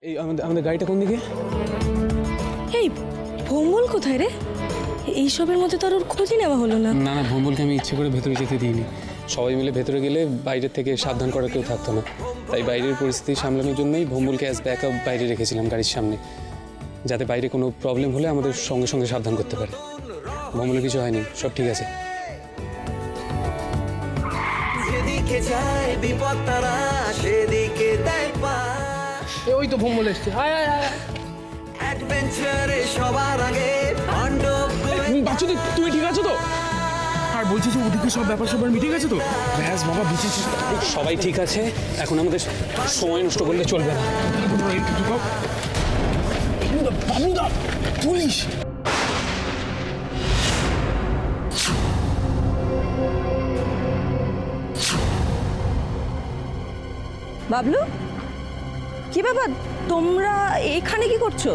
এই আমাদের গাড়িটা কোন দিকে? এই ভোম্বল কোথায় রে? এইসবের মধ্যে তো আর ওর খোঁজই নেওয়া হলো না। না না, ভোম্বলকে আমি ইচ্ছে করে ভেতরে যেতে দিইনি। সবাই মিলে ভেতরে গেলে বাইরের থেকে সাবধান করার কেউ থাকতো না, তাই বাইরের পরিস্থিতি সামলানোর জন্যই ভোম্বলকে অ্যাজ ব্যাকআপ বাইরে রেখেছিলাম গাড়ির সামনে, যাতে বাইরে কোনো প্রবলেম হলে আমাদের সঙ্গে সঙ্গে সাবধান করতে পারে। ভোম্বলের কিছু হয়নি, সব ঠিক আছে। যেদিকে যায় বিপদ তারা সেদিকে দেয় পা। ওই তো ভোম্বল এসছে। আয় আয় আয়। অ্যাডভেঞ্চারে সবার আগে পাণ্ডব বাচ্চু তুমি ঠিক আছো তো? আর বলছি যে ওদিকে সব ব্যাপার সবার মিটে গেছে তো? ব্যাস বাবা বেঁচে সবাই ঠিক আছে, এখন আমাদের সময় নষ্ট করলে চলবে না। বাবুদা পুলিশ! বাবলু, কি ব্যাপার, তোমরা এখানে কি করছো?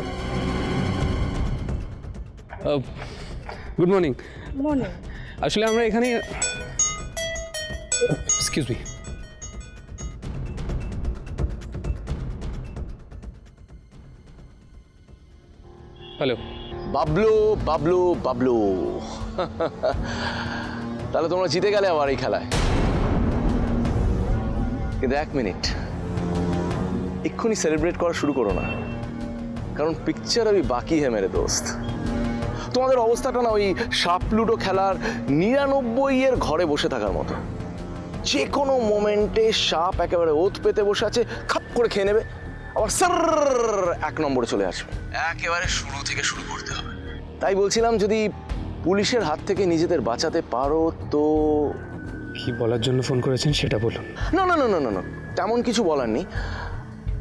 Good morning. মনে আসলে আমরা এখানে, excuse me, hello. Bablu Bablu Bablu তাহলে তোমরা জিতে গেলে আবার এই খেলায়। কিন্তু এক মিনিট, এক্ষুনি সেলিব্রেট করা শুরু করো না, কারণ পিকচার আমি বাকি হ্যাঁ মেরে দোস্ত। তোমাদের অবস্থাটা না ওই সাপ লুডো খেলার 99 ঘরে বসে থাকার মতো। যে কোনো মোমেন্টে সাপ একেবারে ওত পেতে বসে আছে, খাপ করে খেয়ে নেবে, আবার স্যার 1 নম্বরে চলে আসবে। একেবারে শুরু থেকে শুরু করতে হবে। তাই বলছিলাম, যদি পুলিশের হাত থেকে নিজেদের বাঁচাতে পারো তো। কি বলার জন্য ফোন করেছেন সেটা বলুন। না না না না না না, তেমন কিছু বলার নেই।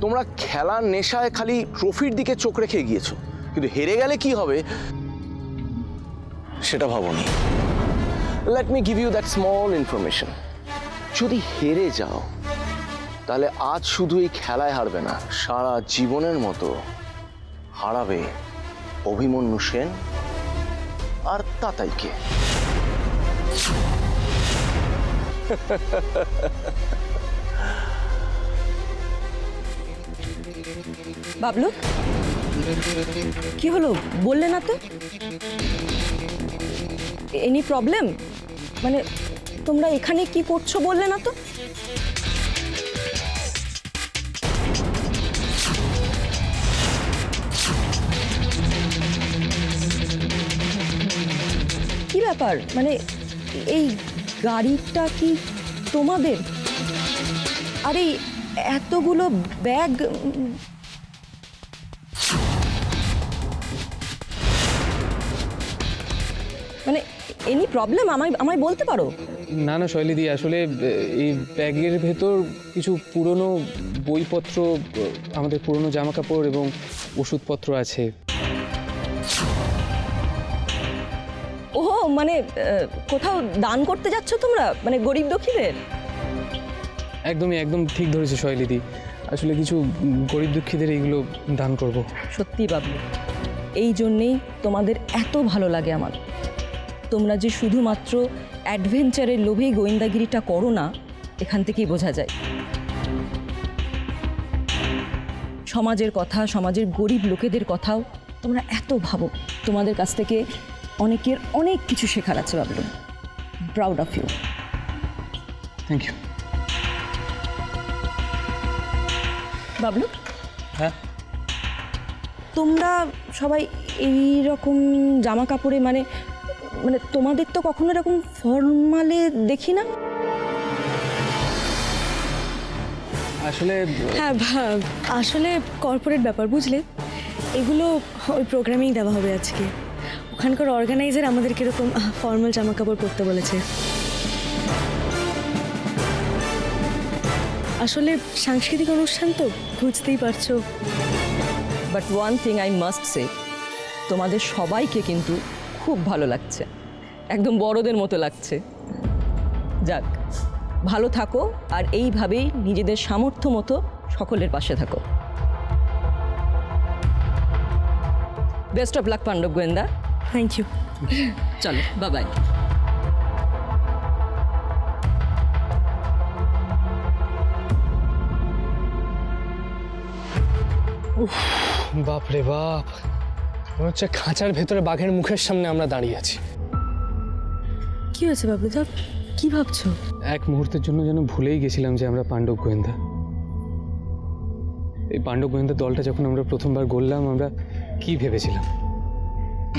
তোমরা খেলার নেশায় খালি ট্রফির দিকে চোখ রেখে গিয়েছো, কিন্তু হেরে গেলে কি হবে সেটা ভাবোনি। Let me give you that small information. যদি হেরে যাও তাহলে আজ শুধু এই খেলায় হারবে না, সারা জীবনের মতো হারাবে অভিমন্যু সেন আর তাতাইকে। বাবলু, কি হলো বললে না তো? Any problem? মানে তোমরা এখানে কি করছো বললে না তো? কি ব্যাপার, মানে এই গাড়িটা কি তোমাদের? আর এই এতগুলো ব্যাগ, মানে এনি প্রবলেম আমায় বলতে পারো? না না শৈলীদি, আসলে এই ব্যাগের ভেতর কিছু পুরনো বইপত্র, আমাদের পুরনো জামা কাপড় এবং ওষুধপত্র আছে। ও মানে কোথাও দান করতে যাচ্ছ তোমরা, মানে গরিব দুঃখীদের? একদম ঠিক ধরেছে শৈলীদি, আসলে কিছু গরিব দুঃখীদের এইগুলো দান করব। সত্যি বাবলু, এই জন্যেই তোমাদের এত ভালো লাগে আমার। তোমরা যে শুধুমাত্র অ্যাডভেঞ্চারের লোভেই গোয়েন্দাগিরিটা করো না, এখান থেকেই বোঝা যায়। সমাজের কথা, সমাজের গরিব লোকেদের কথাও তোমরা এত ভাবো। তোমাদের কাছ থেকে অনেকের অনেক কিছু শেখার আছে Bablu. Proud of you. Thank you. Bablu, হ্যাঁ, তোমরা সবাই এই রকম জামা কাপড়ে, মানে মানে তোমাদের তো কখনো এরকম ফর্মালে দেখি না। আসলে হ্যাঁ আসলে কর্পোরেট ব্যাপার, বুঝলে, এগুলো ওই প্রোগ্রামেই দেওয়া হবে আজকে। ওখানকার অর্গানাইজার আমাদের কিরকম ফর্মাল জামা কাপড় পরতে বলেছে। আসলে সাংস্কৃতিক অনুষ্ঠান তো, বুঝতেই পারছো। But one thing I must say, তোমাদের সবাইকে কিন্তু খুব ভালো লাগছে, একদম বড়দের মতো লাগছে। যাক, ভালো থাকো আর এইভাবেই নিজেদের সামর্থ্য মতো সকলের পাশে থাকো। Best of luck Pandav Goyenda. Thank you. চলো, বাই। বাপ রে বাপ, মনে হচ্ছে খাঁচার ভেতরে বাঘের মুখের সামনে আমরা দাঁড়িয়ে আছি। কি হয়েছে বাবলুদা, কি ভাবছো? এক মুহূর্তের জন্য যেন ভুলেই গেছিলাম যে আমরা পাণ্ডব গোয়েন্দা। এই পাণ্ডব গোয়েন্দা দলটা যখন আমরা প্রথমবার গড়লাম, আমরা কি ভেবেছিলাম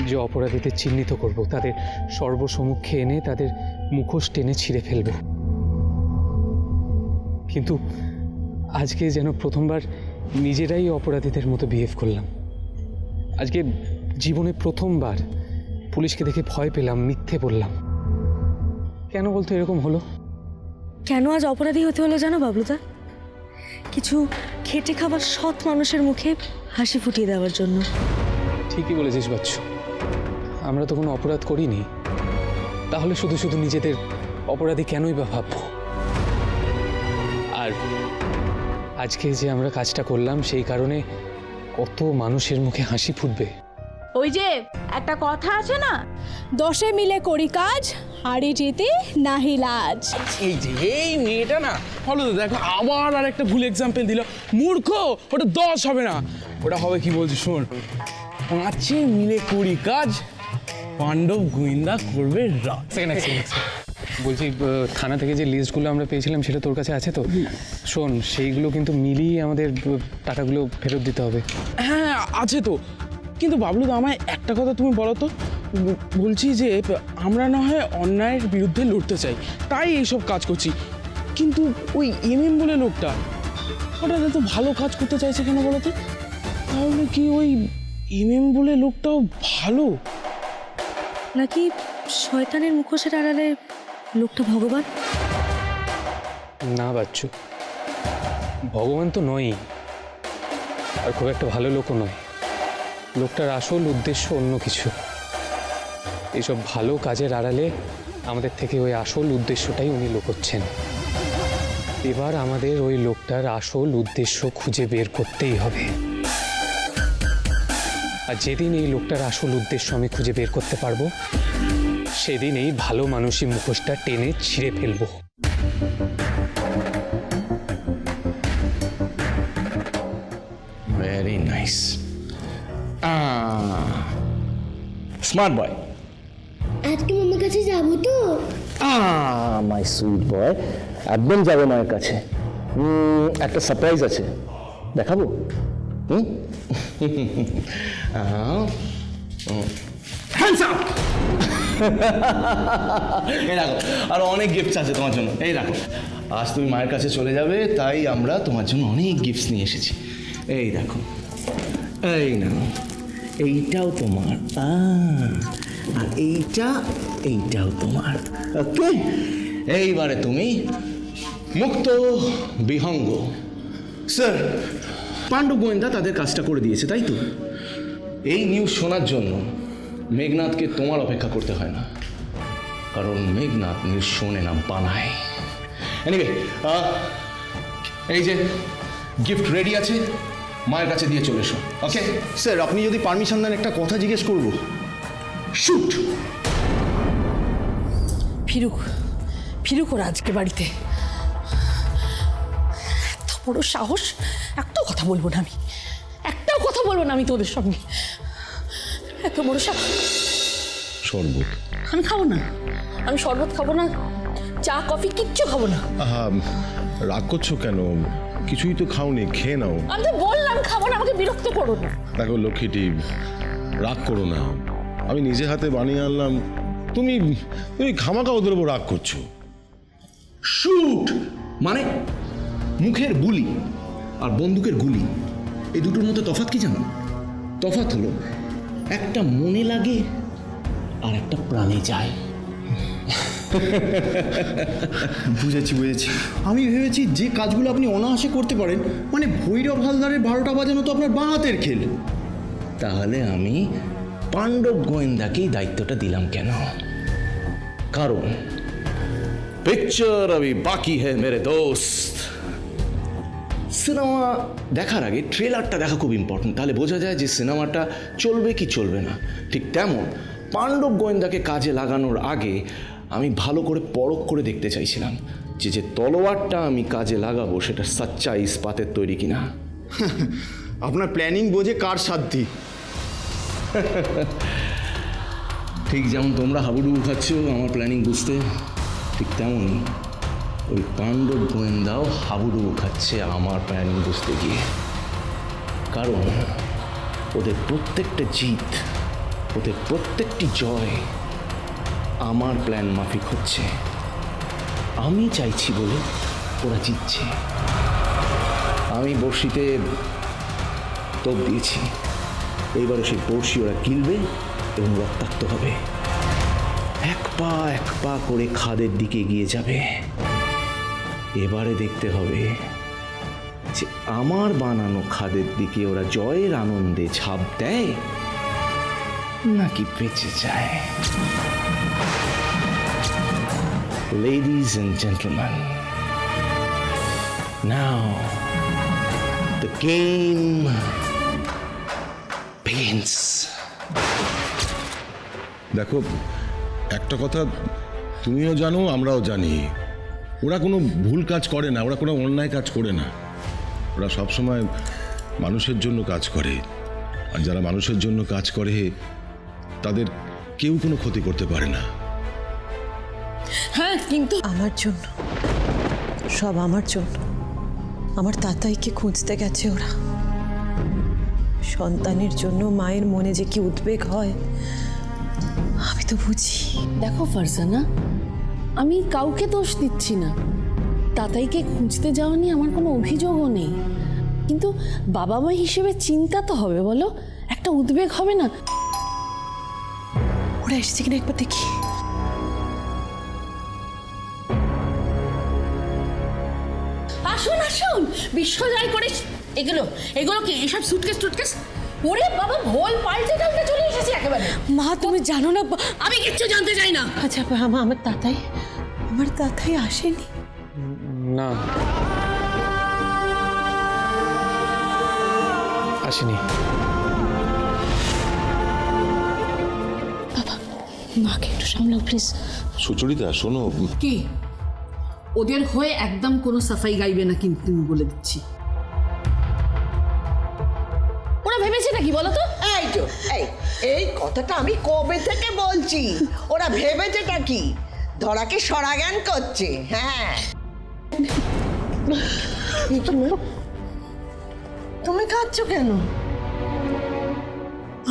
যে অপরাধীদের চিহ্নিত করব, তাদের সর্বসম্মুখে এনে তাদের মুখোশ টেনে ছিঁড়ে ফেলব। কিন্তু আজকে যেন প্রথমবার নিজেরাই অপরাধীদের মতো বিহেভ করলাম। আজকে জীবনে প্রথমবার পুলিশকে দেখে ভয় পেলাম, মিথ্যে বললাম। কেন বলতো এরকম হলো? কেন আজ অপরাধী হতে হলো জানো বাবলুদা? কিছু খেটে খাবার সৎ মানুষের মুখে হাসি ফুটিয়ে দেওয়ার জন্য। ঠিকই বলেছিস বাচ্চু, আমরা তো কোনো অপরাধ করিনি, তাহলে শুধু শুধু নিজেদের অপরাধী কেনই বা ভাববো? আর আজকে যে আমরা কাজটা করলাম সেই কারণে কত মানুষের মুখে হাসি ফুটবে। ওই যে একটা কথা আছে না, 10 মিলে করি কাজ, হারি জিতে নাহি লাজ। এই যে এই মেয়েটা না, হলো তো দেখো আবার আর একটা ভুল এক্সাম্পল দিল। মূর্খ, ওটা 10 হবে না, ওটা হবে কি বলছি শোন, 5 মিলে করি কাজ, পাণ্ডব গোয়েন্দা করবে রাত। বলছি, থানা থেকে যে লিস্টগুলো আমরা পেয়েছিলাম সেটা তোর কাছে আছে তো? শোন, সেইগুলো কিন্তু মিলিয়ে আমাদের টাকাগুলো ফেরত দিতে হবে। হ্যাঁ আছে তো, কিন্তু বাবলুদা আমায় একটা কথা তুমি বলো তো। বলছি যে আমরা না হয় অন্যায়ের বিরুদ্ধে লড়তে চাই, তাই এইসব কাজ করছি, কিন্তু ওই এমএম বলে লোকটা হঠাৎ এত ভালো কাজ করতে চাইছে কেন বলো তো? তাহলে কি ওই এমএম বলে লোকটাও ভালো? নাকি শয়তানের মুখোশের আড়ালে লোকটা ভগবান? না বাচ্চু, ভগবান তো নয়ই, আর খুব একটা ভালো লোকও নয়। লোকটার আসল উদ্দেশ্য অন্য কিছু। এইসব ভালো কাজের আড়ালে আমাদের থেকে ওই আসল উদ্দেশ্যটাই উনি লুকোচ্ছেন। এবার আমাদের ওই লোকটার আসল উদ্দেশ্য খুঁজে বের করতেই হবে। আর যেদিন এই লোকটার আসল উদ্দেশ্য আমি খুঁজে বের করতে পারবো, সেদিন এই ভালো মানুষই মুখোশটা টেনে ছিঁড়ে ফেলবো। Very nice, smart boy. আজকে মামার কাছে যাবো তো? মাই সুইট বয়, একদম যাবে মায়ের কাছে। একটা সারপ্রাইজ আছে, দেখাবো। Hands up! এই রাখো, আরো অনেক গিফট আছে তোমার জন্য। এই রাখো, আজ তুমি মায়ের কাছে চলে যাবে, তাই আমরা তোমার জন্য অনেক গিফট নিয়ে এসেছি। এই দেখো, এই না, এইটাও তোমার, আর এইটাও তোমার। ওকে, এইবারে তুমি মুক্ত বিহঙ্গ। স্যার, পাণ্ডব গোয়েন্দা তাদের কাজটা করে দিয়েছে, তাই তো? এই নিউজ শোনার জন্য মেঘনাথকে তোমার অপেক্ষা করতে হয় না, কারণ মেঘনাথ নিউজ শোনে না, বানায়। এনিওয়ে, এই যে গিফট রেডি আছে, মায়ের কাছে দিয়ে চলে এসো। ওকে স্যার, আপনি যদি পারমিশন দেন একটা কথা জিজ্ঞেস করব। শুট। ফিরুক ওরা আজকে বাড়িতে। এত বড় সাহস, একটাও কথা বলবো না আমি, একটাও কথা বলবো না আমি তোদের সঙ্গে। এত বড় সাহস। শরবত আমি খাবো না, আমি শরবত খাবো না, চা কফি কিচ্ছু খাবো না। রাগ করছো কেন? কিছুই তো খাওনি, খেয়ে নাও। আমি তো বললাম খাবো না, আমাকে বিরক্ত করো না। দেখো লক্ষ্মীটি, রাগ করো না, আমি নিজে হাতে বানিয়ে আনলাম, তুমি খামাখা ওদের উপর রাগ করছো। শুট মানে মুখের বুলি আর বন্দুকের গুলি, এই দুটোর মধ্যে তফাৎ কি জানো? তফাৎ হলো একটা মনে লাগে আর একটা প্রাণে যায়। বুঝেছি। আমি ভেবেছি যে কাজগুলো আপনি অনায়াসে করতে পারেন, মানে ভৈরব হালদারের 12টা বাজানো তো আপনার বাঁ হাতের খেল। তাহলে আমি পাণ্ডব গোয়েন্দাকেই দায়িত্বটা দিলাম কেন? কারণ পিকচার अभी বাকি है मेरे दोस्त। সিনেমা দেখার আগে ট্রেলারটা দেখা খুব ইম্পর্টেন্ট, তাহলে বোঝা যায় যে সিনেমাটা চলবে কি চলবে না। ঠিক তেমন পাণ্ডব গোয়েন্দাকে কাজে লাগানোর আগে আমি ভালো করে পরখ করে দেখতে চাইছিলাম যে তলোয়ারটা আমি কাজে লাগাবো সেটা সাচ্চা ইস্পাতের তৈরি কিনা। আপনার প্ল্যানিং বোঝে কার সাধ্যি। ঠিক যেমন তোমরা হাবুডুবু খাচ্ছ আমার প্ল্যানিং বুঝতে, ঠিক তেমনই ওই পাণ্ডব গোয়েন্দাও হাবুডুবু খাচ্ছে আমার প্ল্যানিং বুঝতে গিয়ে। কারণ ওদের প্রত্যেকটা জিত, ওদের প্রত্যেকটি জয় আমার প্ল্যান মাফিক হচ্ছে। আমি চাইছি বলে ওরা জিতছে। আমি বড়শিতে তোপ দিয়েছি, এইবারে সেই বড়শি ওরা গিলবে এবং রক্তাক্ত হবে। এক পা করে খাদের দিকে এগিয়ে যাবে। এবারে দেখতে হবে যে আমার বানানো খাদের দিকে ওরা জয়ের আনন্দে ঝাঁপ দেয় নাকি বেঁচে যায়। Ladies and gentlemen, now the game begins. দেখো, একটা কথা তুমিও জানো, আমরাও জানি, ওরা কোনো ভুল কাজ করে না, ওরা কোনো অন্যায় কাজ করে না। ওরা সবসময় মানুষের জন্য কাজ করে, আর যারা মানুষের জন্য কাজ করে তাদের কেউ কোনো ক্ষতি করতে পারে না। হ্যাঁ, কিন্তু আমার জন্য, সব আমার জন্য। আমার তাতাইকে খুঁজতে গেছে ওরা। সন্তানের জন্য মায়ের মনে যে কি উদ্বেগ হয় আমি তো বুঝি। দেখো ফারজানা, আমি কাউকে দোষ দিচ্ছি না। তাতাইকে খুঁজতে যাওয়া নিয়ে আমার কোনো অভিযোগও নেই, কিন্তু বাবা মা হিসেবে চিন্তা তো হবে, বলো? একটা উদ্বেগ হবে না? ওরা এসেছে কিনা একবার দেখি। আসুন আসুন, বিশ্বজয় করে এগুলো এগুলো কি এসব সুটকেস টুটকেস? ওরে বাবা, ভোল পাল্টে টাল্টে চলে এসেছে একেবারে। মা তুমি জানো না, আমি কিচ্ছু জানতে চাই না। আচ্ছা আমার তাতাই আসেনি? না, আসেনি। বাবা, মাকে একটু সামলাও প্লিজ। সুচরিতা শোনো, কি ওদের হয়ে একদম কোনো সাফাই গাইবে না কিন্তু, তুমি বলে দিচ্ছি। ওরা ভেবেছে নাকি বলো তো? এই তো এই কথাটা আমি কবে থেকে বলছি, ওরা ভেবেছেটা কি ধরাকে সরা জ্ঞান করছে। হ্যাঁ, তুমি কাঁদছো কেন?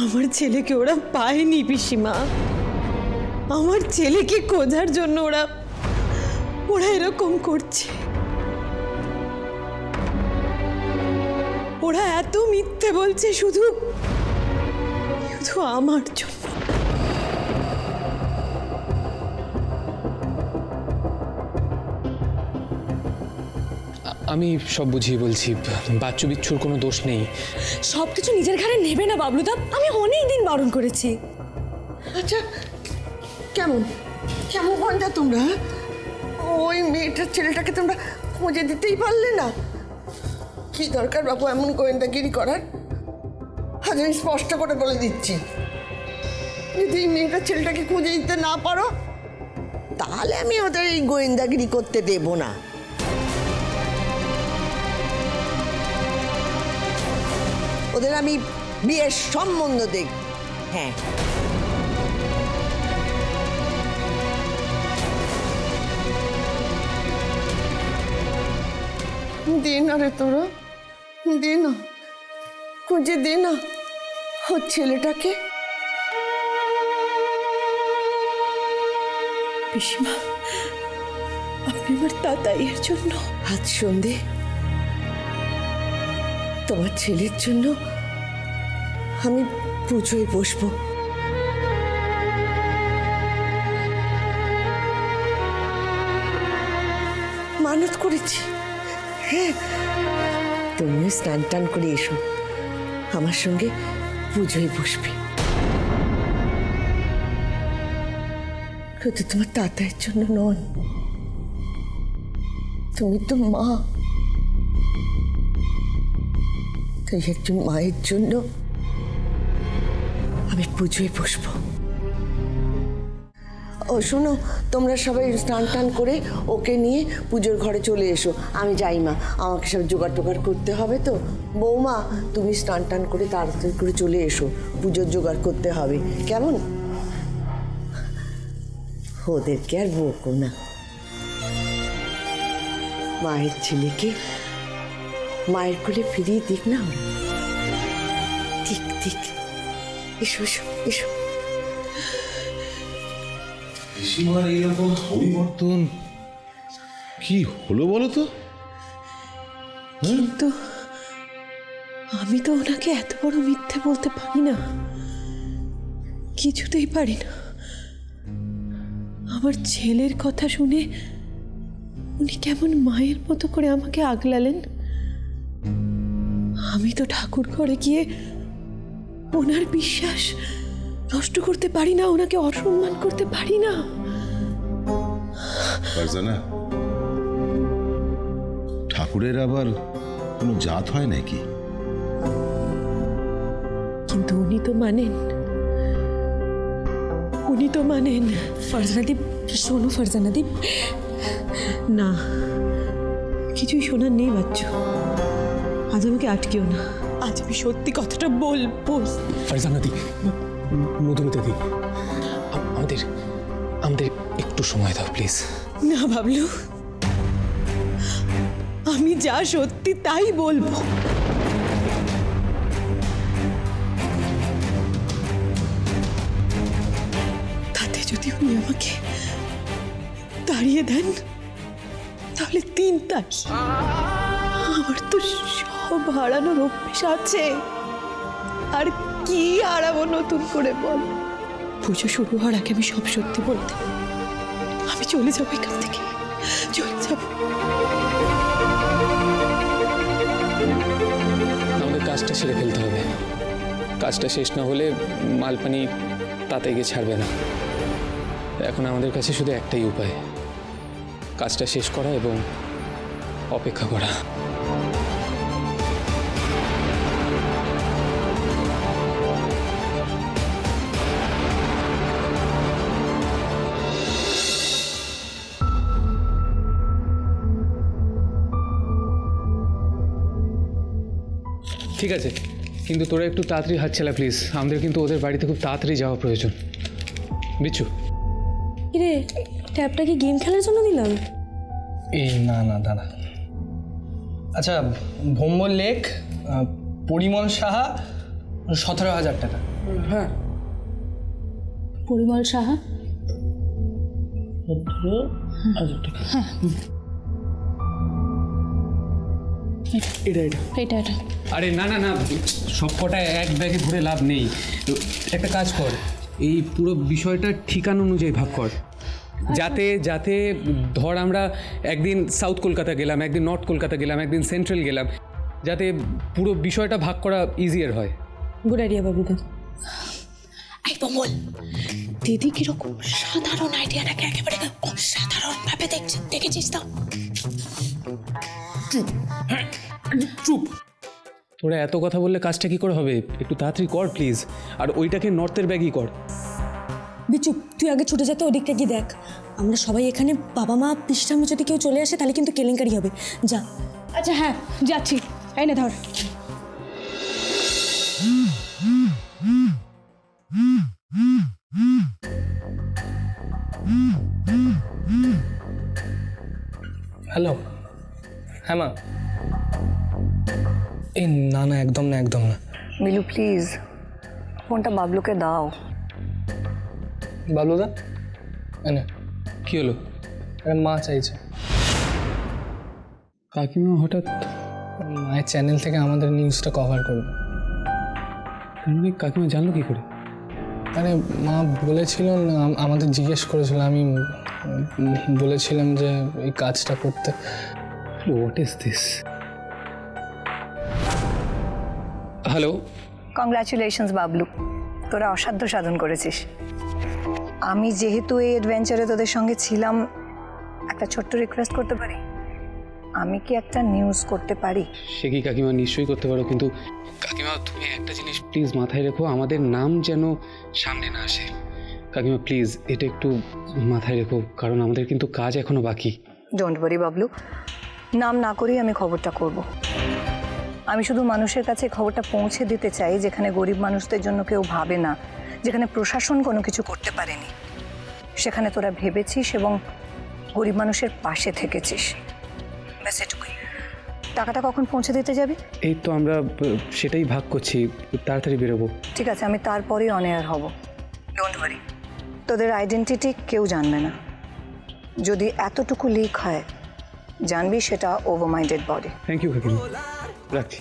আমার ছেলেকে ওরা পায়নি পিসিমা। আমার ছেলেকে খোঁজার জন্য ওরা এরকম করছে। ওরা এত মিথ্যে বলছে শুধু আমার জন্য। আমি সব বুঝিয়ে বলছি, বাচ্চু বিচ্ছুর কোনো দোষ নেই। সব কিছু নিজের ঘাড়ে নেবে না বাবলুদা, আমি অনেক দিন বারণ করেছি। আচ্ছা, কেমন কেমন গোয়েন্দা তোমরা? ওই মেয়েটার ছেলেটাকে তোমরা খুঁজে দিতেই পারলে না? কি দরকার বাবু এমন গোয়েন্দাগিরি করার? আজ আমি স্পষ্ট করে বলে দিচ্ছি, যদি এই মেয়েটার ছেলেটাকে খুঁজে দিতে না পারো তাহলে আমি ওদের এই গোয়েন্দাগিরি করতে দেব না। ওদের আমি বিয়ের সম্বন্ধ দেখ। হ্যাঁ, দে না রে তোরা, দে না, খুঁজে দে না ওর ছেলেটাকে। পিসিমা, আপনি আমার তাতাইয়ের জন্য আজ সন্ধে তোমার ছেলের জন্য আমি পুজোয় বসবো। মানত করেছি। হ্যাঁ, তুমিও স্নান টান করে এসো, আমার সঙ্গে পুজোয় বসবে। কিন্তু তোমার তাতাইয়ের জন্য নন, তুমি তো মা, তাই একজন মায়ের জন্য আমি পুজোয় বসবো। ও শোনো, তোমরা সবাই স্নান টান করে ওকে নিয়ে পুজোর ঘরে চলে এসো। আমি যাই মা, আমাকে সব জোগাড় টোগাড় করতে হবে তো। বৌমা, তুমি স্নান টান করে তাড়াতাড়ি করে চলে এসো, পুজোর জোগাড় করতে হবে, কেমন? ওদেরকে আর বকো না, মায়ের ছেলেকে মায়ের কোলে ফিরিয়ে দিক না। ঠিক ঠিক, এসো এসো এসো। পিসিমার এইরকম পরিবর্তন কি হলো বলো তো? কিন্তু আমি তো ওনাকে এত বড় মিথ্যে বলতে পারি না, কিছুতেই পারি না। আমার ছেলের কথা শুনে উনি কেমন মায়ের মতো করে আমাকে আগলালেন। আমি তো ঠাকুর ঘরে গিয়ে ওনার বিশ্বাস নষ্ট করতে পারি না, ওনাকে অসম্মান করতে পারি না। ফারজানা, ঠাকুরের আবার কোনো জাত হয় নাকি? কিন্তু উনি তো মানেন, উনি তো মানেন। ফারজানাদীপ, শোনো ফারজানাদীপ, না কিছুই শোনার নেই বাচ্চা, আজ আমাকে আটকেও না, আজ আমি সত্যি কথাটা বলবো। ফারজানাদি, মধুমিতাদি, আমাদের একটু সময় দাও প্লিজ। না বাবলু, আমি যা সত্যি তাই বলবো। তাতে যদি উনি আমাকে তাড়িয়ে দেন তাহলে 3 তারিখ আমার তো সব হারানোর অভ্যেস আছে, আর কি হারাবো নতুন করে বল? পুজো শুরু হওয়ার আগে আমি সব সত্যি বলতে, আমি চলে যাবো এখান থেকে, চলে যাবো। আমাদের কাজটা সেরে ফেলতে হবে। কাজটা শেষ না হলে মালপানি তাতে গিয়ে ছাড়বে না। এখন আমাদের কাছে শুধু একটাই উপায়, কাজটা শেষ করা এবং অপেক্ষা করা। ঠিক আছে, কিন্তু তোরা একটু তাড়াতাড়ি হাত চালা প্লিজ। আমাদের কিন্তু ওদের বাড়িতে খুব তাড়াতাড়ি যাওয়া প্রয়োজন। বিচ্ছু, কিরে, ট্যাবটা কি গেম খেলার জন্য দিলাম? এই না না দাদা। আচ্ছা, ভোম্বল লেক, পরিমল সাহা, 17,000 টাকা। হ্যাঁ, পরিমল সাহা, 17,000 টাকা। হ্যাঁ এটা এটা এটা। আরে না না না, সব কটা এক ব্যাগে ভরে লাভ নেই। তো একটা কাজ কর, এই পুরো বিষয়টা ঠিকানা অনুযায়ী ভাগ কর, যাতে যাতে ধর আমরা একদিন সাউথ কলকাতা গেলাম, একদিন নর্থ কলকাতা গেলাম, একদিন সেন্ট্রাল গেলাম, যাতে পুরো বিষয়টা ভাগ করা ইজিয়ার হয়। গুড আইডিয়া বাবুদা। এই বমল, দিদি কিরকম সাধারণ আইডিয়াটাকে একেবারে অসাধারণ ভাবে দেখেছিস তো? চুপ, তোরা এত কথা বললে কাজটা কি করে হবে? একটু তাড়াতাড়ি কর প্লিজ। আর ওইটাকে নর্থের ব্যাগই কর। বিচু, তুই আগে ছুটে যেতে ওদিকটা গিয়ে দেখ। আমরা সবাই এখানে, বাবা মা বিশ্রামে যদি কেউ চলে আসে তাহলে কিন্তু কেলেঙ্কারি হবে। যা। আচ্ছা হ্যাঁ, যাচ্ছি। এই নে ধর। হ্যালো, হ্যাঁ মা। এই না না, একদম না, একদম না। মিলু প্লিজ ফোনটা বাবলুকে দাও। বাবলুদা, এনে কি হলো? মা চাইছে। কাকিমা হঠাৎ? মায়ের চ্যানেল থেকে আমাদের নিউজটা কভার করবে। কাকিমা জানলো কি করে? আরে মা বলেছিল, আমাদের জিজ্ঞেস করেছিল, আমি বলেছিলাম যে এই কাজটা করতে। What is this? Hello, congratulations Bablu, তোরা অসাধ্য সাধন করেছিস। আমি যেহেতু এই অ্যাডভেঞ্চারে তোদের সঙ্গে ছিলাম, একটা ছোট্ট রিকোয়েস্ট করতে পারি? আমি কি একটা নিউজ করতে পারি? সে কি কাকিমা, নিশ্চয়ই করতে পারো, কিন্তু কাকিমা তুমি একটা জিনিস প্লিজ মাথায় রেখো, আমাদের নাম যেন সামনে না আসে। কাকিমা প্লিজ এটা একটু মাথায় রেখো, কারণ আমাদের কিন্তু কাজ এখনো বাকি। ডোন্ট ওয়ারি বাবলু, নাম না করেই আমি খবরটা করব। আমি শুধু মানুষের কাছে খবরটা পৌঁছে দিতে চাই যেখানে গরিব মানুষদের জন্য কেউ ভাবে না, যেখানে প্রশাসন কোনো কিছু করতে পারেনি, সেখানে তোরা ভেবেছিস এবং গরিব মানুষের পাশে থেকেছিস। ব্যাস এটুকুই। টাকাটা কখন পৌঁছে দিতে যাবি? এই তো আমরা সেটাই ভাগ করছি, তাড়াতাড়ি বেরোবো। ঠিক আছে, আমি তারপরেই অন এয়ার হব। ডোন্ট ওয়ারি, তোদের আইডেন্টিটি কেউ জানবে না। যদি এতটুকু লিক হয় জানবি সেটা over my dead body. Thank you কাকিমা, রাখছি।